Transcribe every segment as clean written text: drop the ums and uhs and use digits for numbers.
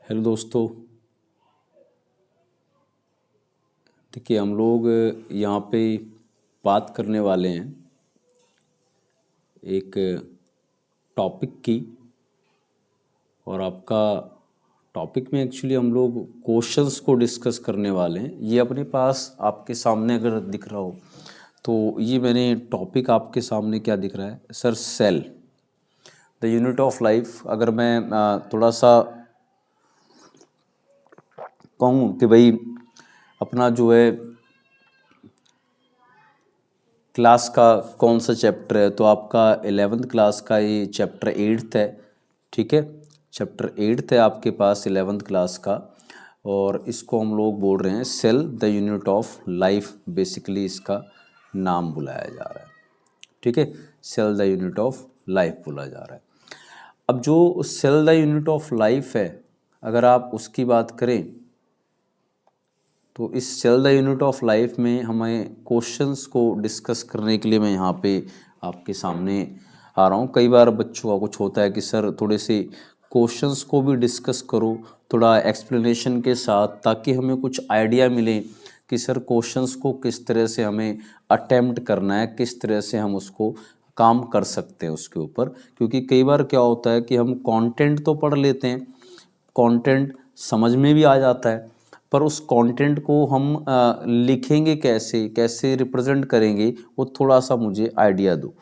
Hello दोस्तों। देखिए हम लोग यहाँ पे बात करने वाले हैं एक टॉपिक की। और आपका टॉपिक में एक्चुअली हम लोग क्वेश्चंस को डिस्कस करने वाले हैं। ये अपने पास आपके सामने अगर दिख रहा हो तो ये मैंने टॉपिक आपके सामने क्या दिख रहा है sir, cell the unit of life. अगर मैं थोड़ा सा कहूँ कि भाई अपना जो है क्लास का कौन सा चैप्टर है, तो आपका 11th क्लास का ये चैप्टर 8th है। ठीक है, चैप्टर 8th है आपके पास 11th क्लास का। और इसको हम लोग बोल रहे हैं cell the unit of life, basically इसका नाम बुलाया जा रहा है। ठीक है, cell the unit of life बोला जा रहा है। अब जो cell the unit of life है, अगर आप उसकी बात करें तो इस cell the unit of life में हमें क्वेश्चंस को डिस्कस करने के लिए मैं यहाँ पे आपके सामने आ रहा हूँ। कई बार बच्चों का कुछ होता है कि सर थोड़े से क्वेश्चंस को भी डिस्कस करो थोड़ा एक्सप्लेनेशन के साथ, ताकि हमें कुछ आइडिया मिले कि सर क्वेश्चंस को किस तरह से हमें अटेम्प्ट करना है, किस तरह से हम उसको काम कर सकते हैं उसके ऊपर। क्योंकि कई बार क्या होता है कि हम कंटेंट तो पढ़ लेते हैं, कंटेंट समझ में भी आ जाता है, पर उस कंटेंट को हम लिखेंगे कैसे, कैसे रिप्रेजेंट करेंगे, वो थोड़ा सा मुझे आइडिया दो।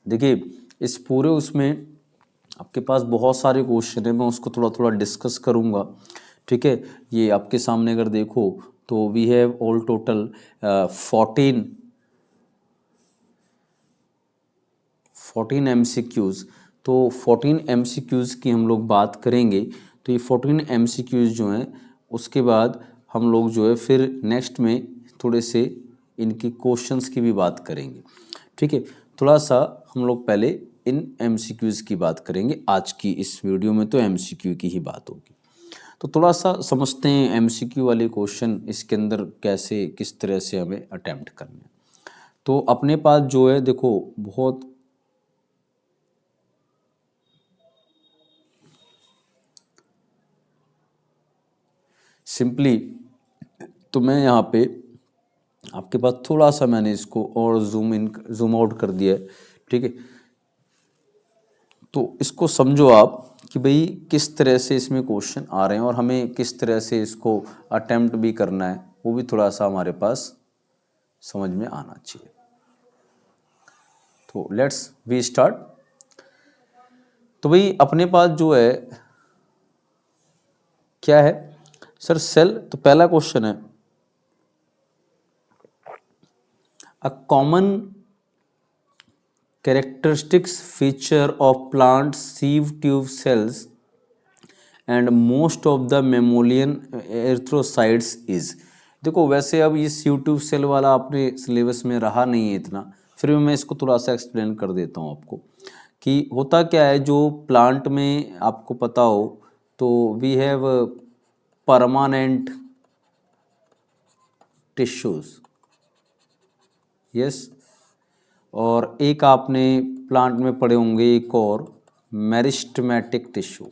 देखिए इस पूरे उसमें आपके पास बहुत सारे क्वेश्चन है, मैं उसको थोड़ा थोड़ा डिस्कस करूँगा। ठीक है, ये आपके सामने अगर देखो तो we have all total 14 MCQs। तो 14 MCQs की हम लोग बात करेंगे। तो ये 14 MCQs जो हैं उसके बाद हम लोग जो है फिर नेक्स्ट में थोड़े से इनकी क्वेश्चंस की भी बात करेंगे। ठीक है, थोड़ा सा हम लोग पहले इन MCQs की बात करेंगे। आज की इस वीडियो में तो MCQ की ही बात होगी। तो थोड़ा सा समझते हैं MCQ वाले क्वेश्चन इसके अंदर कैसे किस तरह से हमें अटेम्प्ट करना है। तो अपने पास जो है देखो बहुत सिंपली, तो मैं यहाँ पे आपके पास थोड़ा सा मैंने इसको और जूम आउट कर दिया है। ठीक है, तो इसको समझो आप कि भाई किस तरह से इसमें क्वेश्चन आ रहे हैं और हमें किस तरह से इसको अटेम्प्ट भी करना है, वो भी थोड़ा सा हमारे पास समझ में आना चाहिए। तो लेट्स वी स्टार्ट। तो भाई अपने पास जो है क्या है सर, सेल। तो पहला क्वेश्चन है a common characteristics feature of plant sieve tube cells and most of the mammalian erythrocytes is। देखो वैसे अब ये सीव ट्यूब सेल वाला अपने सिलेबस में रहा नहीं है इतना, फिर भी मैं इसको थोड़ा सा एक्सप्लेन कर देता हूँ आपको कि होता क्या है। जो प्लांट में आपको पता हो तो we have permanent tissues, yes. और एक आपने प्लांट में पढ़े होंगे एक और मेरिस्टेमेटिक टिश्यू।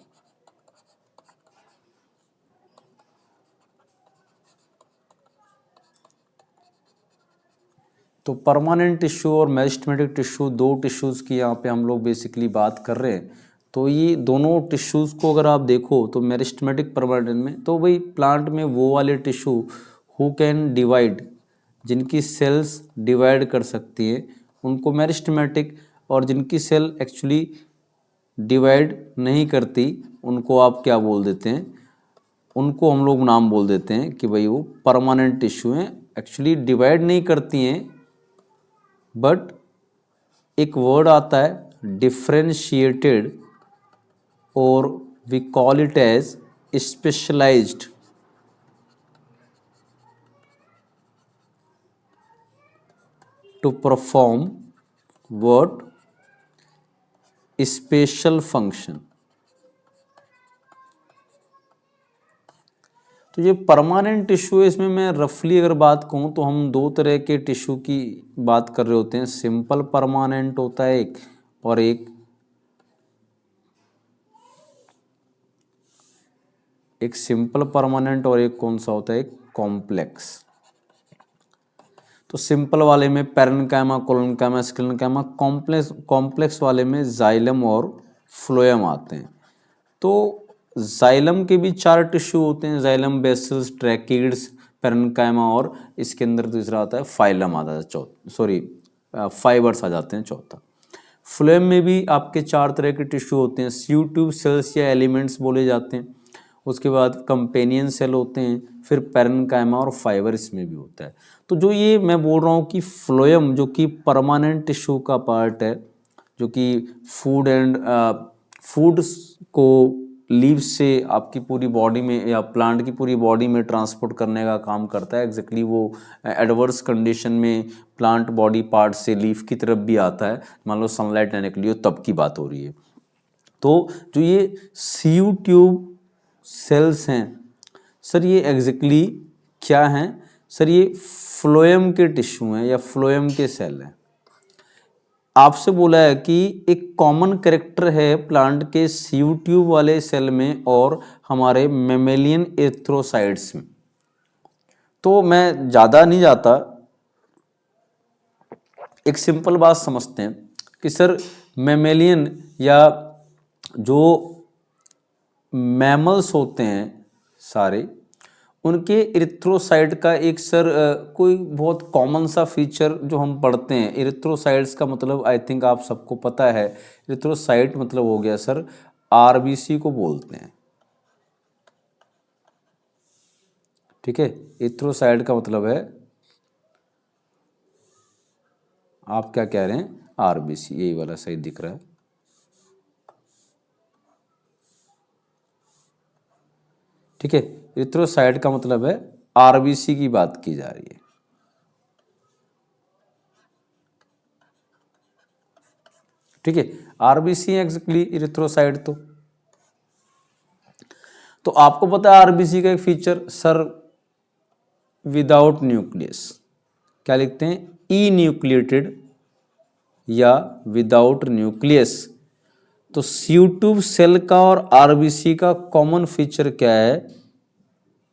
तो परमानेंट टिश्यू और मेरिस्टेमेटिक टिश्यू दो टिश्यूज़ की यहाँ पे हम लोग बेसिकली बात कर रहे हैं। तो ये दोनों टिश्यूज़ को अगर आप देखो तो मेरिस्टेमेटिक परमानेंट में तो भाई प्लांट में वो वाले टिश्यू हु कैन डिवाइड, जिनकी सेल्स डिवाइड कर सकती हैं उनको मेरिस्टेमेटिक, और जिनकी सेल एक्चुअली डिवाइड नहीं करती उनको आप क्या बोल देते हैं, उनको हम लोग नाम बोल देते हैं कि भाई वो परमानेंट टिश्यू हैं। एक्चुअली डिवाइड नहीं करती हैं, बट एक वर्ड आता है डिफ्रेंशिएटेड, और we call it as specialised. To perform word special function. तो ये परमानेंट टिश्यू है, इसमें मैं रफली अगर बात कहूँ तो हम दो तरह के टिश्यू की बात कर रहे होते हैं। सिंपल परमानेंट होता है एक, और एक एक सिंपल परमानेंट और एक कौन सा होता है, एक कॉम्प्लेक्स। तो सिंपल वाले में पैरेन्काइमा, कोलोनकाइमा, स्क्लेरोकाइमा, कॉम्प्लेक्स वाले में जाइलम और फ्लोएम आते हैं। तो जाइलम के भी 4 टिश्यू होते हैं, जाइलम, बेसिल्स, ट्रैकिड्स, पैरेन्काइमा, और इसके अंदर दूसरा आता है फाइलम आता है, फाइबर्स आ जाते हैं चौथा। फ्लोएम में भी आपके 4 तरह के टिश्यू होते हैं, स्यू ट्यूब सेल्स या एलिमेंट्स बोले जाते हैं। उसके बाद कंपेनियन सेल होते हैं, फिर पैरेन्काइमा और फाइबर इसमें भी होता है। तो जो ये मैं बोल रहा हूँ कि फ्लोएम जो कि परमानेंट टिश्यू का पार्ट है, जो कि फूड को लीव्स से आपकी पूरी बॉडी में या प्लांट की पूरी बॉडी में ट्रांसपोर्ट करने का काम करता है। एग्जैक्टली वो एडवर्स कंडीशन में प्लांट बॉडी पार्ट से लीफ की तरफ भी आता है, मान लो सनलाइट आने के लिए, तब की बात हो रही है। तो जो ये सीयू ट्यूब सेल्स हैं सर, ये एग्जैक्टली क्या हैं सर, ये फ्लोएम के टिश्यू हैं या फ्लोएम के सेल हैं। आपसे बोला है कि एक कॉमन कैरेक्टर है प्लांट के सीयू ट्यूब वाले सेल में और हमारे मेमेलियन एरिथ्रोसाइट्स में। तो मैं ज़्यादा नहीं जाता, एक सिंपल बात समझते हैं कि सर मेमेलियन या जो मैमल्स होते हैं सारे, उनके इरिथ्रोसाइट का एक सर कोई बहुत कॉमन सा फीचर जो हम पढ़ते हैं। इरिथ्रोसाइट्स का मतलब आई थिंक आप सबको पता है, इरिथ्रोसाइट मतलब हो गया सर आरबीसी को बोलते हैं, ठीक है। इरिथ्रोसाइट का मतलब है, आप क्या कह रहे हैं, आरबीसी, यही वाला सही दिख रहा है, ठीक है। इरिथ्रोसाइट का मतलब है आरबीसी की बात की जा रही है, ठीक है। RBC exactly erythrocyte. तो आपको पता है आरबीसी का एक फीचर सर, विदाउट न्यूक्लियस, क्या लिखते हैं, ई न्यूक्लिएटेड या विदाउट न्यूक्लियस। तो सीयू ट्यूब सेल का और आरबीसी का कॉमन फीचर क्या है,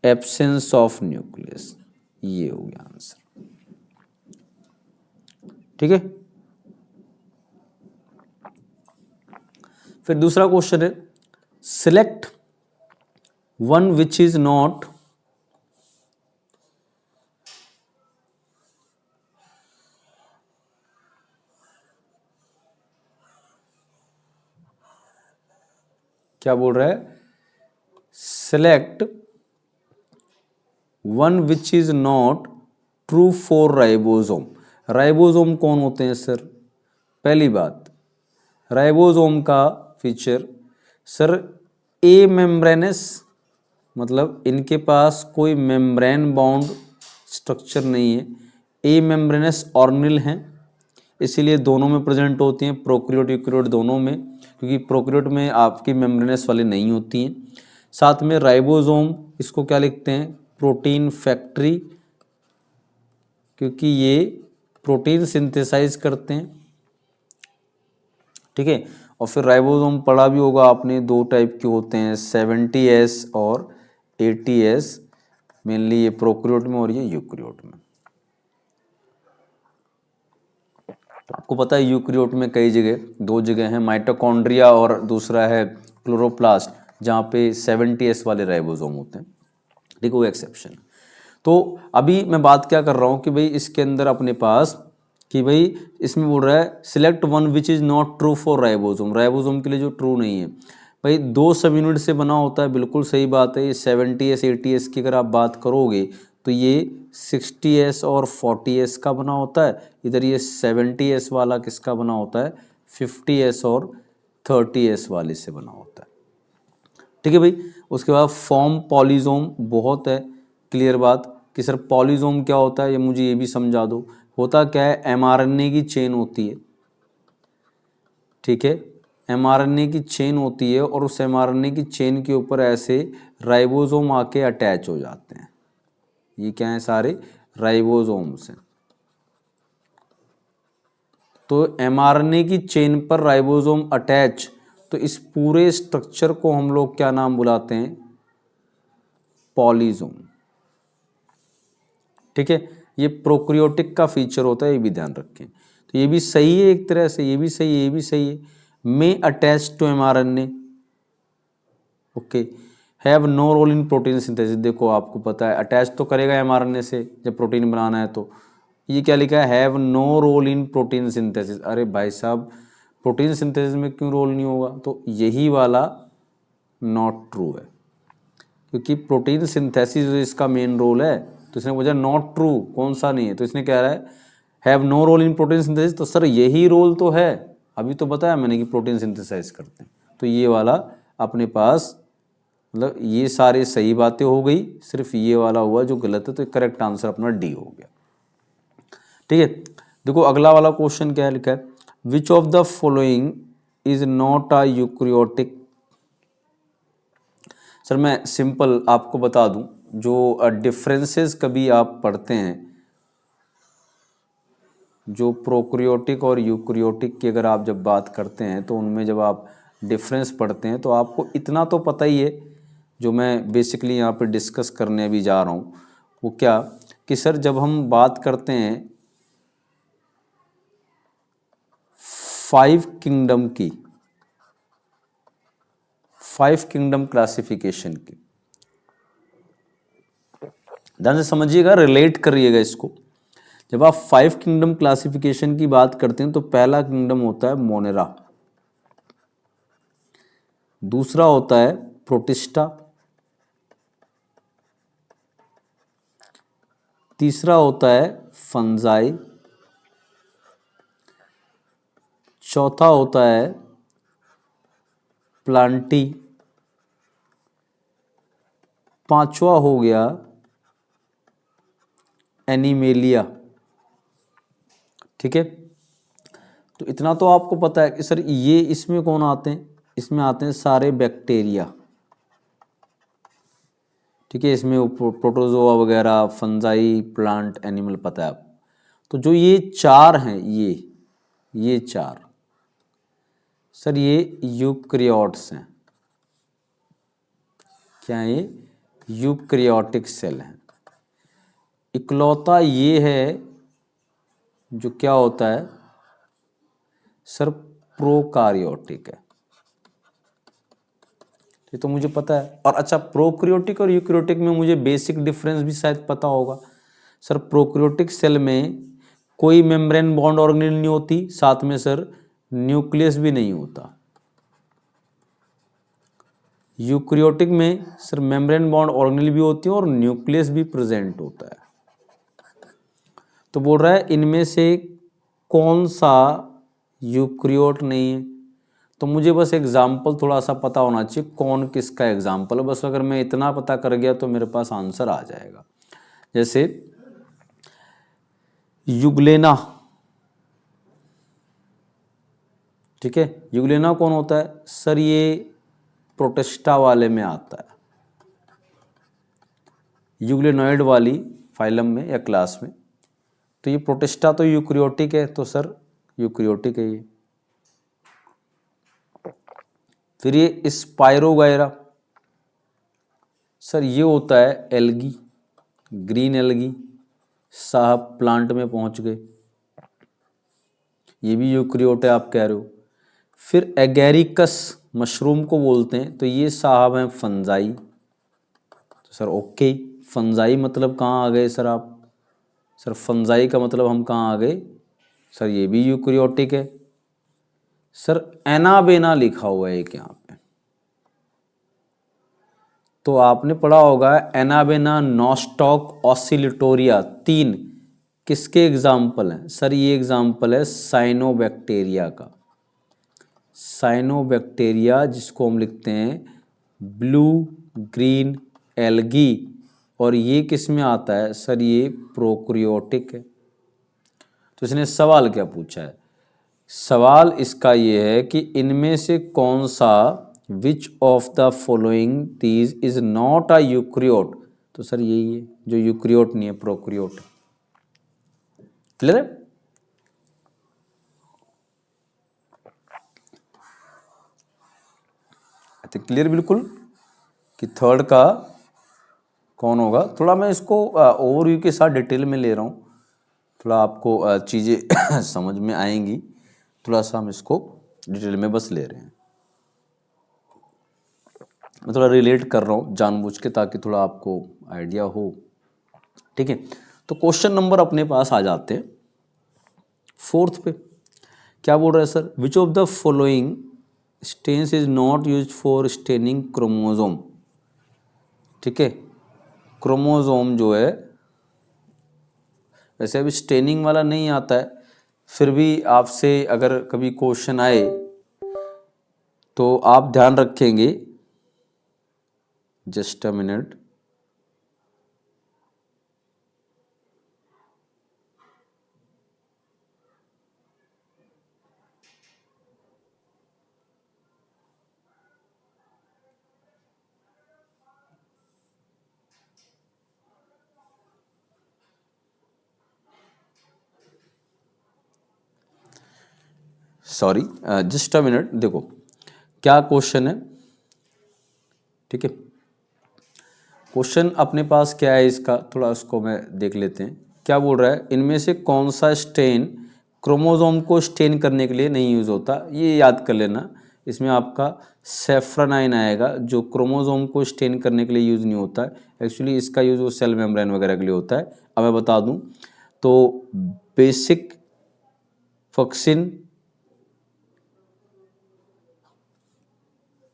एब्सेंस ऑफ न्यूक्लियस। ये हो गया आंसर, ठीक है। फिर दूसरा क्वेश्चन है, select one which is not क्या बोल रहा है, select one which is not true for ribosome. Ribosome कौन होते हैं सर, पहली बात राइबोसोम का फीचर सर ए मेम्ब्रेनस, मतलब इनके पास कोई मेम्ब्रेन बाउंड स्ट्रक्चर नहीं है, ए मेम्ब्रेनस ऑर्गेनेल हैं, इसीलिए दोनों में प्रेजेंट होती हैं, प्रोकैरियोट यूकैरियोट दोनों में, क्योंकि प्रोकैरियोट में आपकी मेम्ब्रेनस वाली नहीं होती हैं। साथ में राइबोसोम, इसको क्या लिखते हैं, प्रोटीन फैक्ट्री, क्योंकि ये प्रोटीन सिंथेसाइज करते हैं, ठीक है। और फिर राइबोसोम पढ़ा भी होगा आपने, 2 टाइप के होते हैं, 70S और 80S, मेनली ये प्रोकैरियोट में और ये यूकैरियोट में। आपको पता है यूकैरियोट में कई जगह, 2 जगह हैं, माइटोकॉन्ड्रिया और दूसरा है क्लोरोप्लास्ट, जहाँ पे 70S वाले राइबोसोम होते हैं, ठीक है, वो एक्सेप्शन। तो अभी मैं बात क्या कर रहा हूँ कि भाई इसके अंदर अपने पास कि भाई इसमें बोल रहा है select one which is not true for ribosome, ribosome के लिए जो ट्रू नहीं है, भाई 2 सब यूनिट से बना होता है, बिल्कुल सही बात है। ये 70S 80S की अगर आप बात करोगे तो ये 60S और 40S का बना होता है, इधर ये 70S वाला किसका बना होता है, 50S और 30S वाले से बना होता है, ठीक है भाई। उसके बाद फॉर्म पॉलीजोम, बहुत है क्लियर बात कि सर पॉलीजोम क्या होता है, ये मुझे ये भी समझा दो। होता क्या है, mRNA की चेन होती है, ठीक है, mRNA की चेन होती है और उस mRNA की चेन के ऊपर ऐसे राइबोसोम आके अटैच हो जाते हैं, ये क्या है, सारे राइबोसोम्स हैं। तो mRNA की चेन पर राइबोसोम अटैच, तो इस पूरे स्ट्रक्चर को हम लोग क्या नाम बुलाते हैं, पॉलीजोम। ठीक है, ये प्रोक्रियोटिक का फीचर होता है, ये भी ध्यान रखें। तो ये भी सही है एक तरह से, ये भी सही है, ये भी सही है। May attach to mRNA, okay, have no role in protein synthesis. देखो आपको पता है अटैच तो करेगा mRNA से जब प्रोटीन बनाना है, तो ये क्या लिखा है, have no role in protein synthesis. अरे भाई साहब, प्रोटीन सिंथेसिस में क्यों रोल नहीं होगा? तो यही वाला नॉट ट्रू है, क्योंकि प्रोटीन सिंथेसिस इसका मेन रोल है। तो इसने पूछा नॉट ट्रू, कौन सा नहीं है, तो इसने कह रहा है have no role in protein synthesis. तो सर यही रोल तो है, अभी तो बताया मैंने कि प्रोटीन सिंथेसाइज करते हैं। तो ये वाला अपने पास, मतलब ये सारे सही बातें हो गई, सिर्फ ये वाला हुआ जो गलत है। तो करेक्ट आंसर अपना डी हो गया। ठीक है, देखो अगला वाला क्वेश्चन क्या लिखा है, which of the following is not a eukaryotic. Sir मैं सिंपल आपको बता दूं, जो डिफरेंसेस कभी आप पढ़ते हैं, जो प्रोक्रियोटिक और यूक्रियोटिक की अगर आप जब बात करते हैं, तो उनमें जब आप डिफरेंस पढ़ते हैं तो आपको इतना तो पता ही है, जो मैं बेसिकली यहाँ पे डिस्कस करने अभी जा रहा हूँ, वो क्या कि सर जब हम बात करते हैं 5 किंगडम क्लासिफिकेशन की, ध्यान से समझिएगा, रिलेट करिएगा इसको। जब आप 5 किंगडम क्लासिफिकेशन की बात करते हैं तो पहला किंगडम होता है मोनेरा, दूसरा होता है प्रोटिस्टा, तीसरा होता है फंजाई, चौथा होता है प्लांटी, पांचवा हो गया एनिमेलिया। ठीक है, तो इतना तो आपको पता है कि सर ये इसमें कौन आते हैं, इसमें आते हैं सारे बैक्टीरिया। ठीक है, इसमें प्रोटोजोआ वगैरह, फंजाई, प्लांट, एनिमल, पता है आप। तो जो ये चार हैं, ये चार सर ये यूक्रियोट्स हैं। क्या है ये? यूक्रियोटिक सेल हैं। इकलौता ये है जो क्या होता है सर, प्रोकारियोटिक है। ये तो मुझे पता है। और अच्छा, प्रोक्रियोटिक और यूक्रियोटिक में मुझे बेसिक डिफरेंस भी शायद पता होगा। सर प्रोक्रियोटिक सेल में कोई मेम्ब्रेन बॉन्ड ऑर्गेनेल नहीं होती, साथ में सर न्यूक्लियस भी नहीं होता। यूक्रियोटिक में सर मेम्ब्रेन बॉन्ड ऑर्गेनेल भी होती है और न्यूक्लियस भी प्रेजेंट होता है। तो बोल रहा है इनमें से कौन सा यूक्रियोट नहीं है। तो मुझे बस एग्जाम्पल थोड़ा सा पता होना चाहिए कौन किसका एग्जाम्पल है। बस अगर मैं इतना पता कर गया तो मेरे पास आंसर आ जाएगा। जैसे युगलेना, ठीक है, युगलेना कौन होता है सर, ये प्रोटिस्टा वाले में आता है, यूग्लेनॉइड वाली फाइलम में या क्लास में। तो ये प्रोटिस्टा तो यूक्रियोटिक है, तो सर यूक्रियोटिक है ये। फिर ये स्पाइरोगायरा, सर ये होता है एल्गी, ग्रीन एल्गी। साहब प्लांट में पहुंच गए, ये भी यूक्रियोट है आप कह रहे हो। फिर एगेरिकस मशरूम को बोलते हैं, तो ये साहब हैं फंजाई। तो सर ओके, फंजाई मतलब कहाँ आ गए सर आप? सर फंजाई का मतलब हम कहाँ आ गए सर, ये भी यूक्रियोटिक है। सर एनाबेना लिखा हुआ है एक यहाँ पे, तो आपने पढ़ा होगा एनाबेना, नॉस्टॉक, ऑसिलिटोरिया, तीन किसके एग्जाम्पल हैं सर? ये एग्जाम्पल है साइनोबैक्टीरिया का। साइनोबैक्टीरिया जिसको हम लिखते हैं ब्लू ग्रीन एल्गी, और ये किस में आता है सर? ये प्रोक्रियोटिक है। तो इसने सवाल क्या पूछा है? सवाल इसका ये है कि इनमें से कौन सा, विच of the following these is not a eukaryote. तो सर यही है जो यूक्रियोट नहीं है, प्रोक्रियोट। क्लियर है? क्लियर बिल्कुल, कि थर्ड का कौन होगा? थोड़ा मैं इसको ओवरव्यू के साथ डिटेल में ले रहा हूँ, थोड़ा आपको चीज़ें समझ में आएंगी, थोड़ा सा हम इसको डिटेल में बस ले रहे हैं। मैं थोड़ा रिलेट कर रहा हूँ जानबूझ के, ताकि थोड़ा आपको आइडिया हो। ठीक है, तो क्वेश्चन नंबर अपने पास आ जाते हैं 4th पे। क्या बोल रहा है sir? Which of the following stains is not use for staining chromosome. ठीक है, क्रोमोजोम जो है, वैसे अभी स्टेनिंग वाला नहीं आता है, फिर भी आपसे अगर कभी क्वेश्चन आए तो आप ध्यान रखेंगे। Just a minute. Sorry, just a minute. देखो क्या क्वेश्चन है। ठीक है, क्वेश्चन अपने पास क्या है इसका, थोड़ा उसको मैं देख लेते हैं। क्या बोल रहा है? इनमें से कौन सा स्टेन क्रोमोसोम को स्टेन करने के लिए नहीं यूज होता? ये याद कर लेना। इसमें आपका सेफ्रानाइन आएगा, जो क्रोमोसोम को स्टेन करने के लिए यूज नहीं होता है। एक्चुअली इसका यूज वो सेल मेम्ब्रेन वगैरह के लिए होता है। अब मैं बता दूं तो बेसिक फॉक्सिन,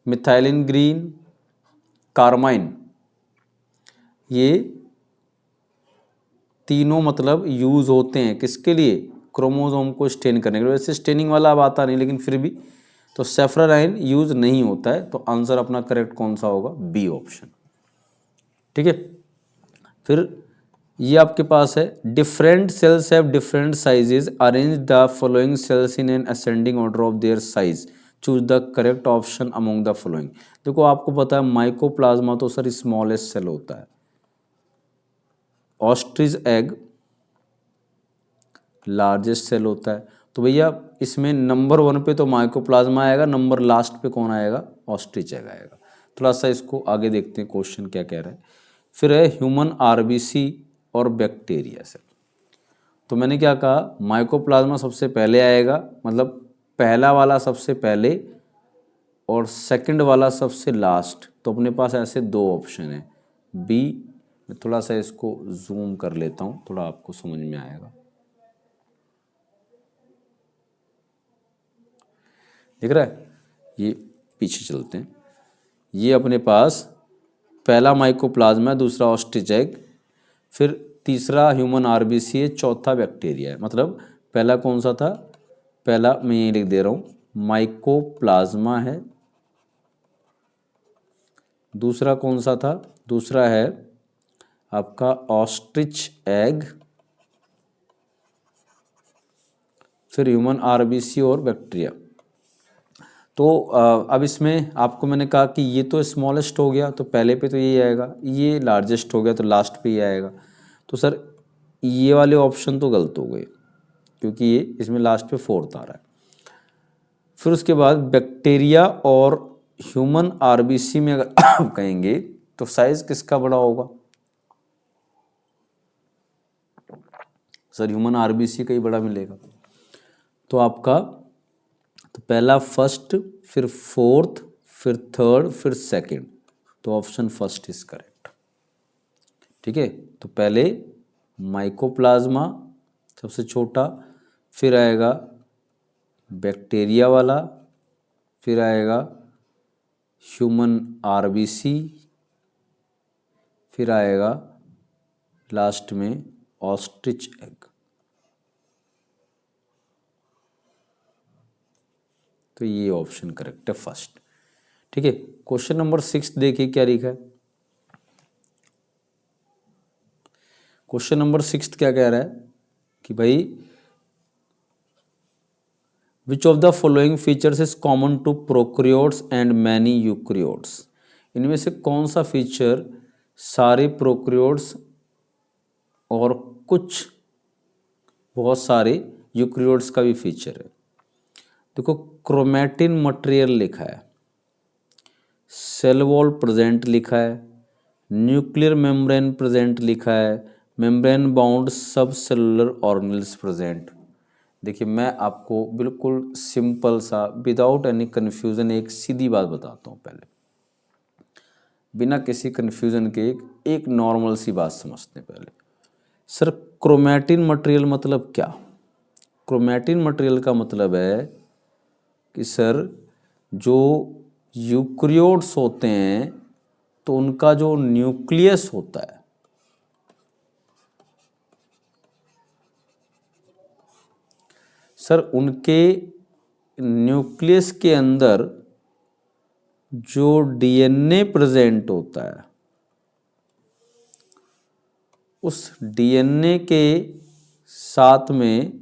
मिथाइलिन ग्रीन, कार्माइन, ये तीनों मतलब यूज होते हैं किसके लिए? क्रोमोसोम को स्टेन करने के लिए। वैसे स्टेनिंग वाला अब आता नहीं, लेकिन फिर भी तो सेफ्रानाइन यूज नहीं होता है। तो आंसर अपना करेक्ट कौन सा होगा? B option. ठीक है, फिर ये आपके पास है different cells have different sizes, arrange the following cells in an ascending order of their size, choose the correct option among the following. देखो आपको पता है माइकोप्लाज्मा तो सर स्मॉलेस्ट सेल होता है, ऑस्ट्रिच एग लार्जेस्ट सेल होता है। तो भैया इसमें नंबर 1 पे तो माइकोप्लाज्मा आएगा, नंबर लास्ट पे कौन आएगा? ऑस्ट्रिच एग आएगा। थोड़ा सा इसको आगे देखते हैं क्वेश्चन क्या कह रहा है। फिर है ह्यूमन आरबीसी और बैक्टीरिया सेल। तो मैंने क्या कहा, माइकोप्लाज्मा सबसे पहले आएगा, मतलब पहला वाला सबसे पहले और सेकंड वाला सबसे लास्ट। तो अपने पास ऐसे दो ऑप्शन है, बी। मैं थोड़ा सा इसको जूम कर लेता हूँ, थोड़ा आपको समझ में आएगा। दिख रहा है? ये पीछे चलते हैं। ये अपने पास पहला माइकोप्लाज्मा है, दूसरा ऑस्ट्रिच एग, फिर तीसरा ह्यूमन आरबीसी है, चौथा बैक्टीरिया है। मतलब पहला कौन सा था? पहला मैं ये लिख दे रहा हूँ, माइकोप्लाज्मा है। दूसरा कौन सा था? दूसरा है आपका ऑस्ट्रिच एग, फिर ह्यूमन आरबीसी और बैक्टीरिया। तो अब इसमें आपको मैंने कहा कि ये तो स्मॉलेस्ट हो गया, तो पहले पे तो ये आएगा, ये लार्जेस्ट हो गया तो लास्ट पे ये आएगा। तो सर ये वाले ऑप्शन तो गलत हो गए, क्योंकि ये इसमें लास्ट पे 4th आ रहा है। फिर उसके बाद बैक्टीरिया और ह्यूमन आरबीसी में अगर आप कहेंगे तो साइज किसका बड़ा होगा? सर ह्यूमन आरबीसी का ही बड़ा मिलेगा। तो आपका तो पहला फर्स्ट, फिर 4th, फिर 3rd, फिर 2nd। तो ऑप्शन फर्स्ट इज करेक्ट। ठीक है, तो पहले माइकोप्लाज्मा सबसे छोटा, फिर आएगा बैक्टीरिया वाला, फिर आएगा ह्यूमन आरबीसी, फिर आएगा लास्ट में ऑस्ट्रिच एग। तो ये ऑप्शन करेक्ट है फर्स्ट। ठीक है, क्वेश्चन नंबर 6 देखिए क्या लिखा है। क्वेश्चन नंबर 6 क्या कह रहा है कि भाई which of the following features is common to prokaryotes and many eukaryotes. इनमें से कौन सा फीचर सारे प्रोक्रियोट्स और कुछ बहुत सारे यूक्रियोट्स का भी फीचर है? देखो क्रोमैटिन मटेरियल लिखा है, सेल वॉल प्रेजेंट लिखा है, न्यूक्लियर मेम्ब्रेन प्रेजेंट लिखा है, मेम्ब्रेन बाउंड सब सेलुलर ऑर्गेनेल्स प्रेजेंट। देखिए मैं आपको बिल्कुल सिंपल सा विदाउट एनी कन्फ्यूज़न एक सीधी बात बताता हूँ, पहले बिना किसी कन्फ्यूज़न के एक नॉर्मल सी बात समझते हैं पहले। सर क्रोमैटिन मटेरियल मतलब क्या? क्रोमैटिन मटेरियल का मतलब है कि सर जो यूक्रियोट्स होते हैं तो उनका जो न्यूक्लियस होता है, सर उनके न्यूक्लियस के अंदर जो डीएनए प्रेजेंट होता है, उस डीएनए के साथ में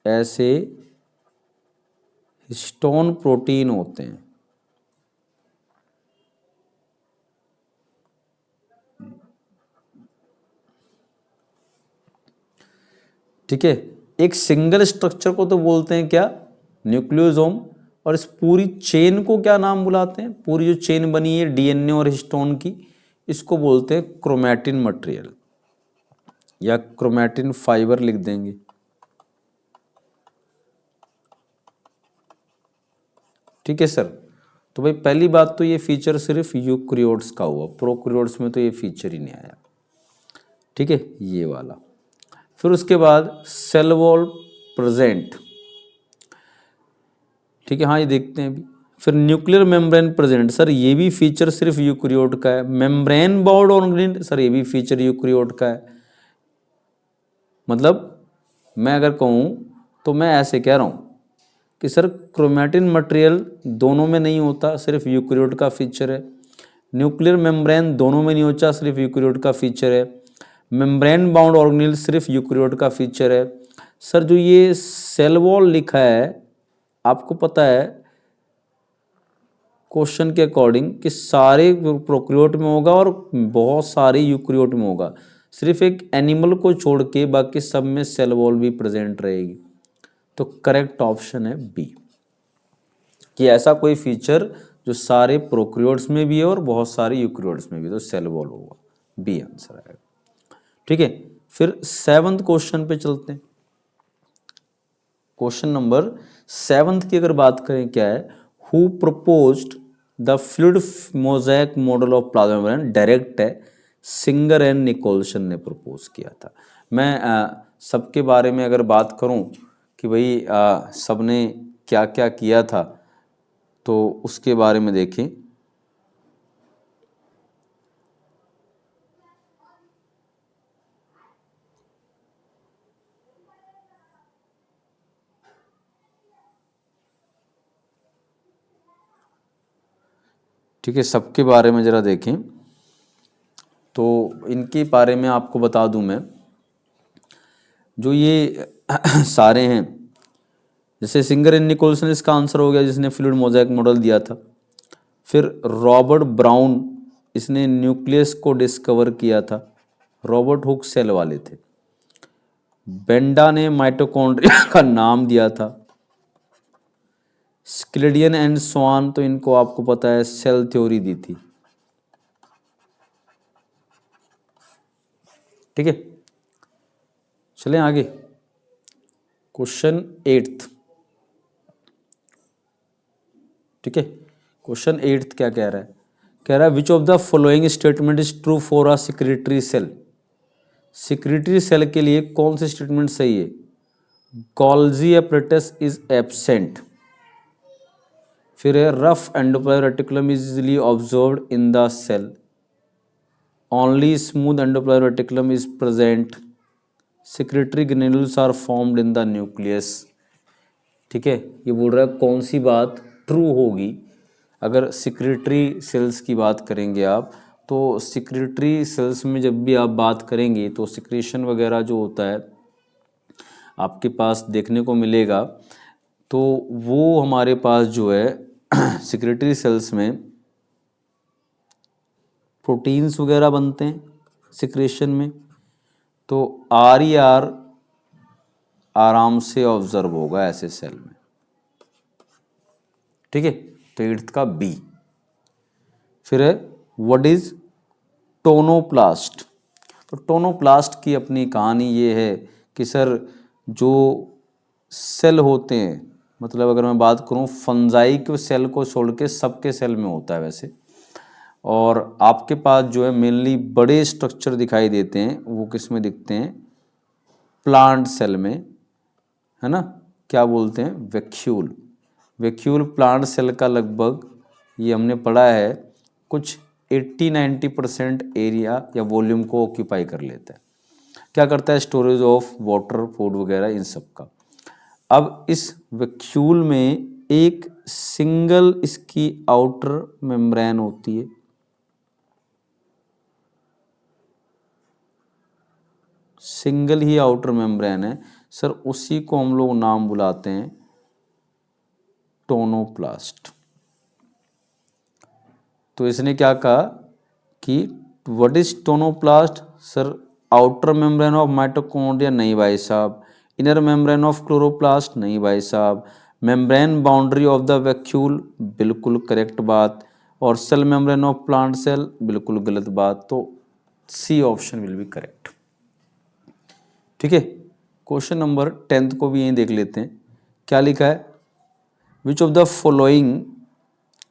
ऐसे हिस्टोन प्रोटीन होते हैं। ठीक है, एक सिंगल स्ट्रक्चर को तो बोलते हैं क्या? न्यूक्लियोसोम। और इस पूरी चेन को क्या नाम बुलाते हैं? पूरी जो चेन बनी है डीएनए और हिस्टोन की, इसको बोलते हैं क्रोमैटिन मटेरियल, या क्रोमैटिन फाइबर लिख देंगे। ठीक है सर। तो भाई पहली बात तो ये फीचर सिर्फ यूक्रियोट्स का हुआ, प्रोक्रियोट्स में तो ये फीचर ही नहीं आया। ठीक है, ये वाला। फिर उसके बाद सेल वॉल प्रेजेंट। ठीक है, हाँ ये देखते हैं अभी। फिर न्यूक्लियर मेम्ब्रेन प्रेजेंट, सर ये भी फीचर सिर्फ यूक्रियोट का है। मेम्ब्रेन बाउंड ऑर्गेनेल, सर ये भी फीचर यूक्रियोट का है। मतलब मैं अगर कहूँ तो मैं ऐसे कह रहा हूँ कि सर क्रोमैटिन मटेरियल दोनों में नहीं होता, सिर्फ यूक्रियोट का फीचर है। न्यूक्लियर मेम्ब्रेन दोनों में नहीं होता, सिर्फ यूक्रियोट का फीचर है। मेम्ब्रेन बाउंड ऑर्गेनेल सिर्फ यूक्रियोट का फीचर है। सर जो ये सेल वॉल लिखा है, आपको पता है क्वेश्चन के अकॉर्डिंग कि सारे प्रोक्रियोट में होगा और बहुत सारे यूक्रियोट में होगा, सिर्फ एक एनिमल को छोड़ के बाकी सब में सेल वॉल भी प्रेजेंट रहेगी। तो करेक्ट ऑप्शन है बी, कि ऐसा कोई फीचर जो सारे प्रोक्रियोट्स में भी है और बहुत सारे यूक्रियोट्स में भी, तो सेल वॉल होगा, बी आंसर आएगा। ठीक है, फिर 7th क्वेश्चन पे चलते हैं। क्वेश्चन नंबर 7th की अगर बात करें, क्या है? Who proposed the fluid mosaic model of plasma membrane? Direct है, सिंगर एंड निकोल्सन ने प्रपोज किया था। मैं सबके बारे में अगर बात करूं कि भाई सबने क्या क्या किया था, तो उसके बारे में देखें। ठीक है, सबके बारे में ज़रा देखें। तो इनके बारे में आपको बता दूं मैं, जो ये सारे हैं, जैसे सिंगर एंड निकोल्सन इसका आंसर हो गया, जिसने फ्लूइड मोज़ेक मॉडल दिया था। फिर रॉबर्ट ब्राउन, इसने न्यूक्लियस को डिस्कवर किया था, रॉबर्ट हुक सेल वाले थे। बेंडा ने माइटोकॉन्ड्रिया का नाम दिया था। स्किलेडियन एंड स्वान, तो इनको आपको पता है सेल थ्योरी दी थी। ठीक है, चलें आगे। Question 8th। ठीक है, क्वेश्चन 8th क्या कह रहा है? कह रहा है which of the following statement is true for a secretory cell? Secretory cell के लिए कौन सी स्टेटमेंट सही है? Golgi apparatus is absent. फिर है rough endoplasmic reticulum is easily observed in the cell. Only smooth endoplasmic reticulum is present. Secretory granules are formed in the nucleus. ठीक है, ये बोल रहा है कौन सी बात ट्रू होगी अगर सिक्रेटरी सेल्स की बात करेंगे आप। तो सिक्रेटरी सेल्स में जब भी आप बात करेंगे तो सिक्रेशन वगैरह जो होता है आपके पास देखने को मिलेगा, तो वो हमारे पास जो है सिक्रेटरी सेल्स में प्रोटीन्स वगैरह बनते हैं सिक्रेशन में, तो आर आराम से ऑब्जर्व होगा ऐसे सेल में। ठीक है, तो 8th का बी। फिर है व्हाट इज टोनोप्लास्ट। तो टोनोप्लास्ट की अपनी कहानी ये है कि सर जो सेल होते हैं, मतलब अगर मैं बात करूं फंजाई के सेल को छोड़ के सबके सेल में होता है वैसे, और आपके पास जो है मेनली बड़े स्ट्रक्चर दिखाई देते हैं वो किस में दिखते हैं, प्लांट सेल में, है ना, क्या बोलते हैं, वैक्यूल। वैक्यूल प्लांट सेल का लगभग, ये हमने पढ़ा है, कुछ 80-90% एरिया या वॉल्यूम को ऑक्यूपाई कर लेता है। क्या करता है, स्टोरेज ऑफ वाटर, फूड वगैरह इन सब का। अब इस वैक्यूल में एक सिंगल इसकी आउटर मेम्ब्रेन होती है, सिंगल ही आउटर मेम्ब्रेन है सर, उसी को हम लोग नाम बुलाते हैं टोनोप्लास्ट। तो इसने क्या कहा कि what is tonoplast, sir outer membrane of mitochondria, नहीं भाई साहब। इनर मेम्ब्रेन ऑफ क्लोरोप्लास्ट, नहीं भाई साहब। Membrane boundary of the vacuole, बिल्कुल करेक्ट बात। और cell membrane of plant cell, बिल्कुल गलत बात। तो C option will be correct. ठीक है, क्वेश्चन नंबर 10 को भी यहीं देख लेते हैं, क्या लिखा है, which of the following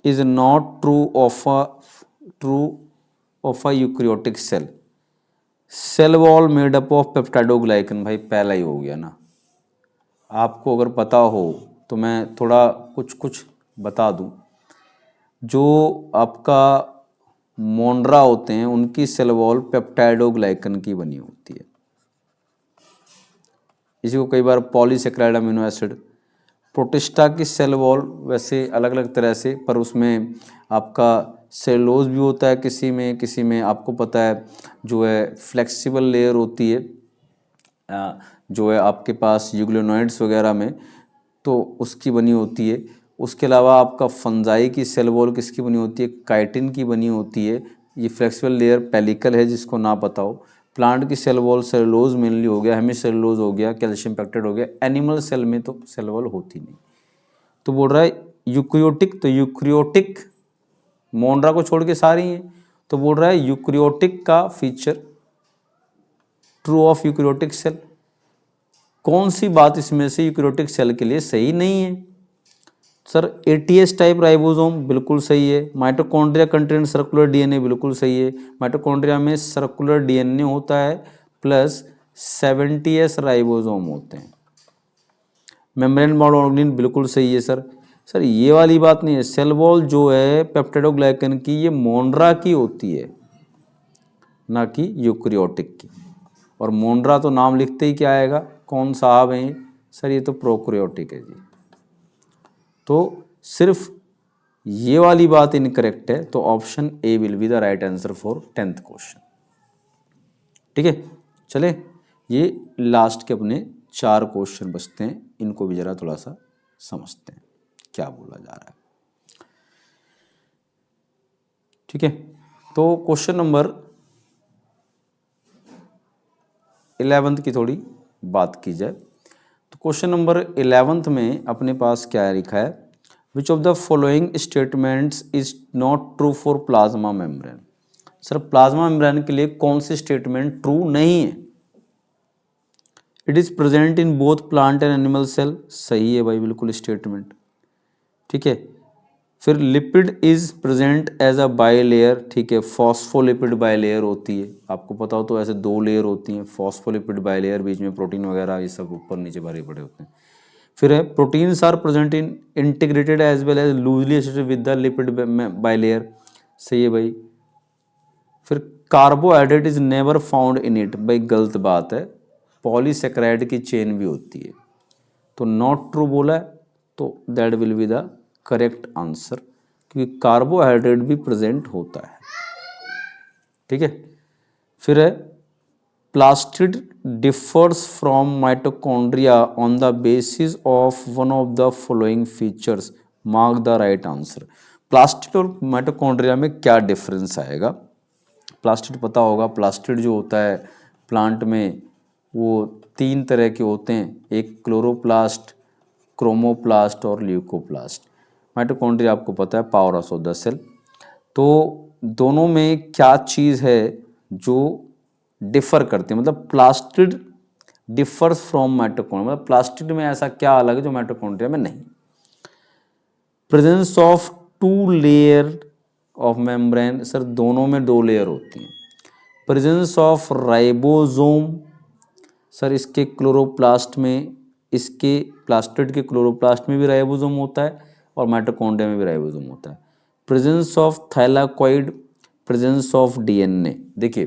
is not true of a eukaryotic cell. Cell wall made up of peptidoglycan, भाई पहला ही हो गया ना। आपको अगर पता हो तो मैं थोड़ा कुछ कुछ बता दूं। जो आपका मोनरा होते हैं उनकी सेल वॉल पेप्टाइडोग्लाइकन की बनी होती है। इसी को कई बार पॉलीसेकेराइड अमीनो एसिड। प्रोटिस्टा की सेल वॉल वैसे अलग अलग तरह से, पर उसमें आपका सेलुलोज भी होता है, किसी में आपको पता है जो है फ्लेक्सिबल लेयर होती है, जो है आपके पास यूग्लियोनॉइड्स वगैरह में, तो उसकी बनी होती है। उसके अलावा आपका फंजाई की सेल वॉल किसकी बनी होती है, काइटिन की बनी होती है। ये फ्लेक्सिबल लेयर पेलिकल है, जिसको ना पता हो। प्लांट की सेल वॉल सेलुलोज मेनली हो गया, हेमी सेलुलोज हो गया, कैल्शियम पैक्टाइड हो गया। एनिमल सेल में तो सेल वॉल होती नहीं। तो बोल रहा है यूक्रियोटिक, तो यूक्रियोटिक मोनरा को छोड़ के सारी हैं, तो बोल रहा है यूक्रियोटिक का feature true of eukaryotic cell. कौन सी बात इसमें से यूकैरियोटिक सेल के लिए सही नहीं है, सर एटीएस टाइप राइबोसोम बिल्कुल सही है। माइटोकॉन्ड्रिया कंटेन सर्कुलर डीएनए, बिल्कुल सही है। माइटोकॉन्ड्रिया में सर्कुलर डीएनए होता है प्लस 70s राइबोसोम होते हैं। मेम्ब्रेन बाउंड ऑर्गेनीन, बिल्कुल सही है सर। सर ये वाली बात नहीं है, सेल वॉल जो है पेप्टाइडोग्लाइकन की, ये मोनरा की होती है, ना कि यूकैरियोटिक की। और मोनरा तो नाम लिखते ही क्या आएगा, कौन साहब हैं सर, ये तो प्रोकैरियोटिक है जी। तो सिर्फ ये वाली बात इनकरेक्ट है, तो option A will be the right answer for 10th question. ठीक है, चले ये लास्ट के अपने 4 क्वेश्चन बचते हैं, इनको भी जरा थोड़ा सा समझते हैं क्या बोला जा रहा है। ठीक है, तो क्वेश्चन नंबर 11th की थोड़ी बात की जाए, तो क्वेश्चन नंबर 11th में अपने पास क्या लिखा है, which of the following statements is not true for plasma membrane. Sir plasma membrane के लिए कौन सी स्टेटमेंट ट्रू नहीं है। It is present in both plant and animal cell, सही है भाई, बिल्कुल स्टेटमेंट। ठीक है, फिर lipid is present as a bilayer, ठीक है, फॉस्फोलिपिड बाइलेयर होती है, आपको पता हो तो ऐसे 2 लेयर होती हैं, फॉस्फोलिपिड बाइलेयर, बीच में प्रोटीन वगैरह ये सब ऊपर नीचे भरे पड़े होते हैं। फिर है proteins are present in integrated as well as loosely associated with the lipid bilayer, सही है भाई। फिर carbohydrate is never found in it, भाई गलत बात है, पॉलीसेकेराइड की चेन भी होती है, तो नॉट ट्रू बोला है, तो that will be the correct answer, क्योंकि कार्बोहाइड्रेट भी प्रेजेंट होता है। ठीक है, फिर है plastid differs from mitochondria on the basis of one of the following features, mark the right answer. Plastid और माइटोकॉन्ड्रिया में क्या डिफरेंस आएगा। प्लास्टिड पता होगा, प्लास्टिड जो होता है प्लांट में वो 3 तरह के होते हैं, एक क्लोरोप्लास्ट, क्रोमोप्लास्ट और ल्यूकोप्लास्ट। माइटोकॉन्ड्रिया आपको पता है power house of the cell. तो दोनों में क्या चीज़ है जो डिफर करती है, मतलब प्लास्टिड डिफर्स फ्रॉम माइटोकॉन्ड्रिया, मतलब प्लास्टिड में ऐसा क्या अलग है जो माइटोकॉन्ड्रिया में नहीं। Presence of two layer of membrane, sir दोनों में 2 लेयर होती हैं। प्रेजेंस ऑफ राइबोसोम, सर इसके क्लोरोप्लास्ट में, इसके प्लास्टिड के क्लोरोप्लास्ट में भी राइबोसोम होता है और माइटोकॉन्ड्रिया में भी राइबोसोम होता है। Presence of thylakoid, presence of DNA. देखिए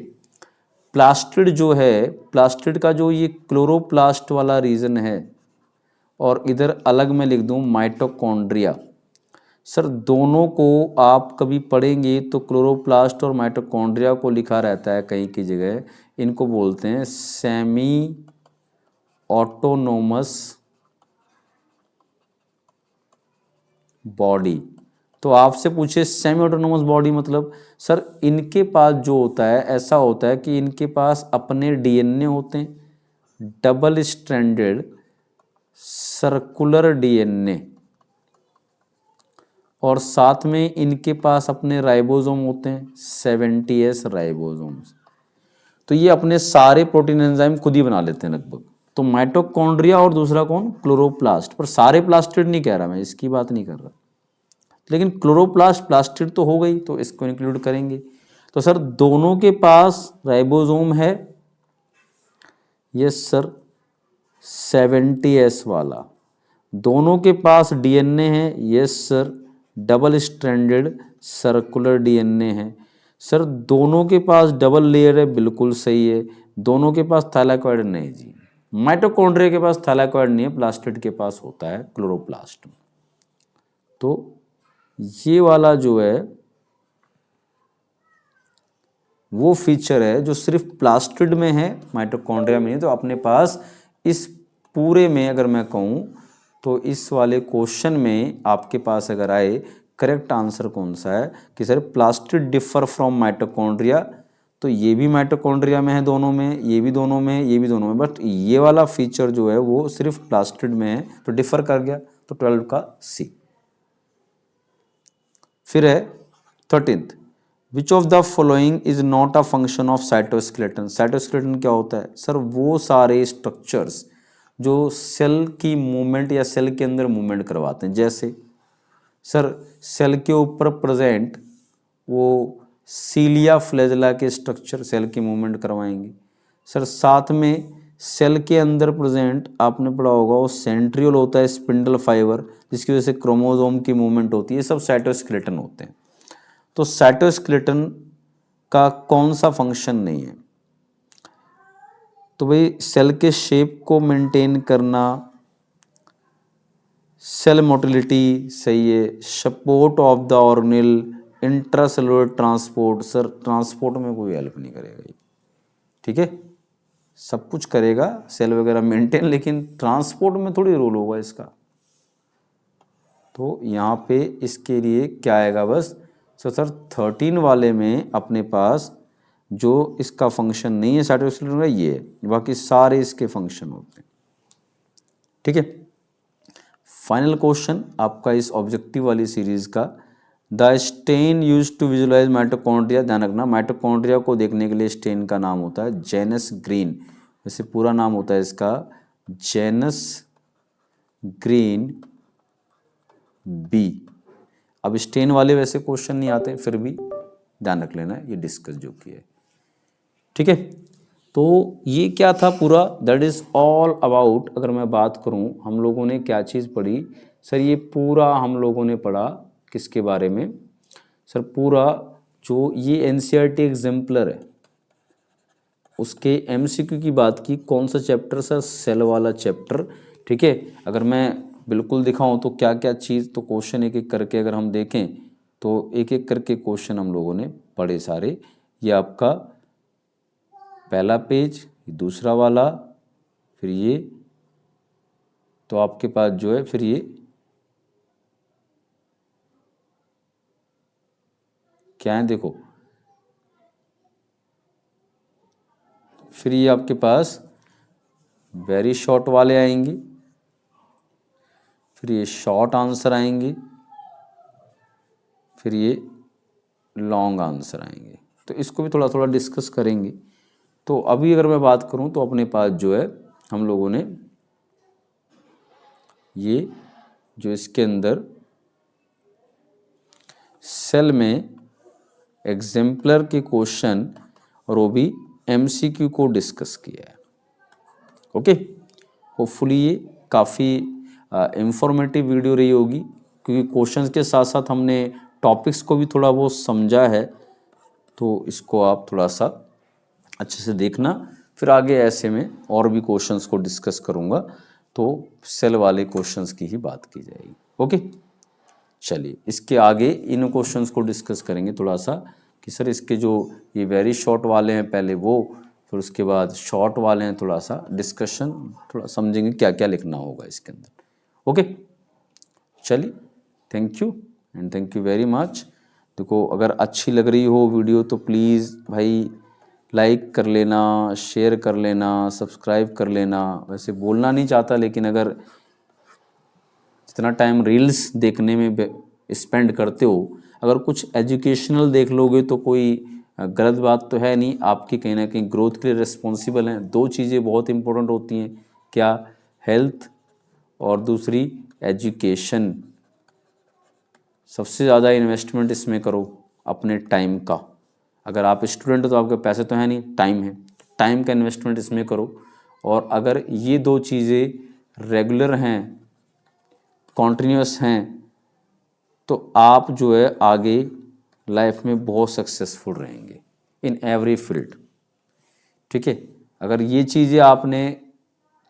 प्लास्टिड जो है, प्लास्टिड का जो ये क्लोरोप्लास्ट वाला रीजन है और इधर अलग मैं लिख दूं माइटोकॉन्ड्रिया, सर दोनों को आप कभी पढ़ेंगे तो क्लोरोप्लास्ट और माइटोकॉन्ड्रिया को लिखा रहता है कहीं की जगह, इनको बोलते हैं सेमी ऑटोनोमस बॉडी। तो आपसे पूछे सेमी ऑटोनोमस बॉडी मतलब, सर इनके पास जो होता है ऐसा होता है कि इनके पास अपने डीएनए होते हैं, डबल स्ट्रैंडेड सर्कुलर डीएनए, और साथ में इनके पास अपने राइबोसोम होते हैं 70S राइबोसोम्स। तो ये अपने सारे प्रोटीन एंजाइम खुद ही बना लेते हैं लगभग। तो माइटोकॉन्ड्रिया और दूसरा कौन, क्लोरोप्लास्ट। पर सारे प्लास्टिड नहीं कह रहा मैं, इसकी बात नहीं कर रहा, लेकिन क्लोरोप्लास्ट प्लास्टिड तो हो गई तो इसको इंक्लूड करेंगे। तो सर दोनों के पास राइबोसोम है, यस सर 70S वाला। दोनों के पास डीएनए है, yes sir double stranded circular DNA है। सर दोनों के पास डबल लेयर है, बिल्कुल सही है। दोनों के पास थैलाकॉइड नहीं जी, माइटोकॉन्ड्रिया के पास थैलाकॉइड नहीं है, प्लास्टिड के पास होता है क्लोरोप्लास्ट। तो ये वाला जो है वो फीचर है जो सिर्फ प्लास्टिड में है, माइटोकॉन्ड्रिया में नहीं। तो अपने पास इस पूरे में अगर मैं कहूँ तो इस वाले क्वेश्चन में आपके पास अगर आए करेक्ट आंसर कौन सा है कि sir plastid differ from mitochondria, तो ये भी माइटोकॉन्ड्रिया में है दोनों में, ये भी दोनों में, ये भी दोनों में, बट ये वाला फीचर जो है वो सिर्फ प्लास्टिड में है तो डिफर कर गया। तो 12 का सी। फिर है 13th, which of the following is not a function of cytoskeleton. Cytoskeleton क्या होता है, सर वो सारे स्ट्रक्चर्स जो सेल की मूवमेंट या सेल के अंदर मूवमेंट करवाते हैं। जैसे सर सेल के ऊपर प्रेजेंट वो सीलिया फ्लैजेला के स्ट्रक्चर सेल की मूवमेंट करवाएंगे। सर साथ में सेल के अंदर प्रेजेंट आपने पढ़ा होगा वो सेंट्रियोल होता है स्पिंडल फाइबर, जिसकी वजह से क्रोमोसोम की मूवमेंट होती है, ये सब साइटोस्केलेटन होते हैं। तो साइटोस्केलेटन का कौन सा फंक्शन नहीं है, तो भाई सेल के शेप को मेंटेन करना, सेल मोटिलिटी सही है, support of the organelle, intracellular transport, sir transport में कोई हेल्प नहीं करेगा ये, ठीक है, सब कुछ करेगा सेल वगैरह मेंटेन, लेकिन ट्रांसपोर्ट में थोड़ी रोल होगा इसका। तो यहाँ पे इसके लिए क्या आएगा बस, तो सर 13 वाले में अपने पास जो इसका फंक्शन नहीं है साइटोस्केलेटन का ये है, बाकी सारे इसके फंक्शन होते हैं, ठीक है। फाइनल क्वेश्चन आपका इस ऑब्जेक्टिव वाली सीरीज का, the stain use to visualise mitochondria. ध्यान रखना माइटोकॉन्ड्रिया को देखने के लिए स्टेन का नाम होता है जेनस ग्रीन, वैसे पूरा नाम होता है इसका जेनस ग्रीन बी। अब स्टेन वाले वैसे क्वेश्चन नहीं आते, फिर भी ध्यान रख लेना ये डिस्कस जो किया है, ठीक है। तो ये क्या था पूरा, दैट इज़ ऑल अबाउट। अगर मैं बात करूं हम लोगों ने क्या चीज़ पढ़ी, सर ये पूरा हम लोगों ने पढ़ा किसके बारे में, सर पूरा जो ये एनसीईआरटी एग्जाम्पलर है उसके एमसीक्यू की बात की। कौन सा चैप्टर, सर सेल वाला चैप्टर, ठीक है। अगर मैं बिल्कुल दिखाऊं तो क्या क्या चीज़, तो क्वेश्चन एक एक करके अगर हम देखें तो एक एक करके क्वेश्चन हम लोगों ने पढ़े सारे। ये आपका पहला पेज, दूसरा वाला, फिर ये, तो आपके पास जो है फिर ये क्या है देखो, फिर ये आपके पास वेरी शॉर्ट वाले आएंगे, फिर ये शॉर्ट आंसर आएंगे, फिर ये लॉन्ग आंसर आएंगे। तो इसको भी थोड़ा थोड़ा डिस्कस करेंगे। तो अभी अगर मैं बात करूं तो अपने पास जो है हम लोगों ने ये जो इसके अंदर सेल में एग्जाम्पलर के क्वेश्चन और वो भी एमसीक्यू को डिस्कस किया है। ओके, होपफुली ये काफ़ी इंफॉर्मेटिव वीडियो रही होगी, क्योंकि क्वेश्चंस के साथ साथ हमने टॉपिक्स को भी थोड़ा बहुत समझा है। तो इसको आप थोड़ा सा अच्छे से देखना, फिर आगे ऐसे में और भी क्वेश्चंस को डिस्कस करूँगा, तो सेल वाले क्वेश्चंस की ही बात की जाएगी। ओके, चलिए इसके आगे इन क्वेश्चंस को डिस्कस करेंगे थोड़ा सा कि सर इसके जो ये वेरी शॉर्ट वाले हैं पहले वो, फिर उसके बाद शॉर्ट वाले हैं थोड़ा सा डिस्कशन, थोड़ा समझेंगे क्या क्या लिखना होगा इसके अंदर। ओके, चलिए thank you and thank you very much. देखो अगर अच्छी लग रही हो वीडियो तो प्लीज़ भाई लाइक कर लेना, शेयर कर लेना, सब्सक्राइब कर लेना। वैसे बोलना नहीं चाहता, लेकिन अगर जितना टाइम रील्स देखने में स्पेंड करते हो, अगर कुछ एजुकेशनल देख लोगे तो कोई गलत बात तो है नहीं। आपकी कहीं ना कहीं ग्रोथ के लिए रिस्पॉन्सिबल हैं। दो चीज़ें बहुत इंपॉर्टेंट होती हैं, क्या? हेल्थ और दूसरी एजुकेशन। सबसे ज़्यादा इन्वेस्टमेंट इसमें करो अपने टाइम का। अगर आप स्टूडेंट हो तो आपके पैसे तो है नहीं, टाइम है, टाइम का इन्वेस्टमेंट इसमें करो। और अगर ये दो चीज़ें रेगुलर हैं, कॉन्टिन्यूस हैं, तो आप जो है आगे लाइफ में बहुत सक्सेसफुल रहेंगे इन एवरी फील्ड। ठीक है, अगर ये चीज़ें आपने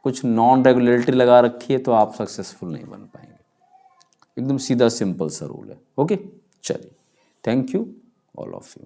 कुछ नॉन रेगुलरिटी लगा रखी है तो आप सक्सेसफुल नहीं बन पाएंगे। एकदम सीधा सिंपल सा रूल है। ओके, चलिए thank you all of you.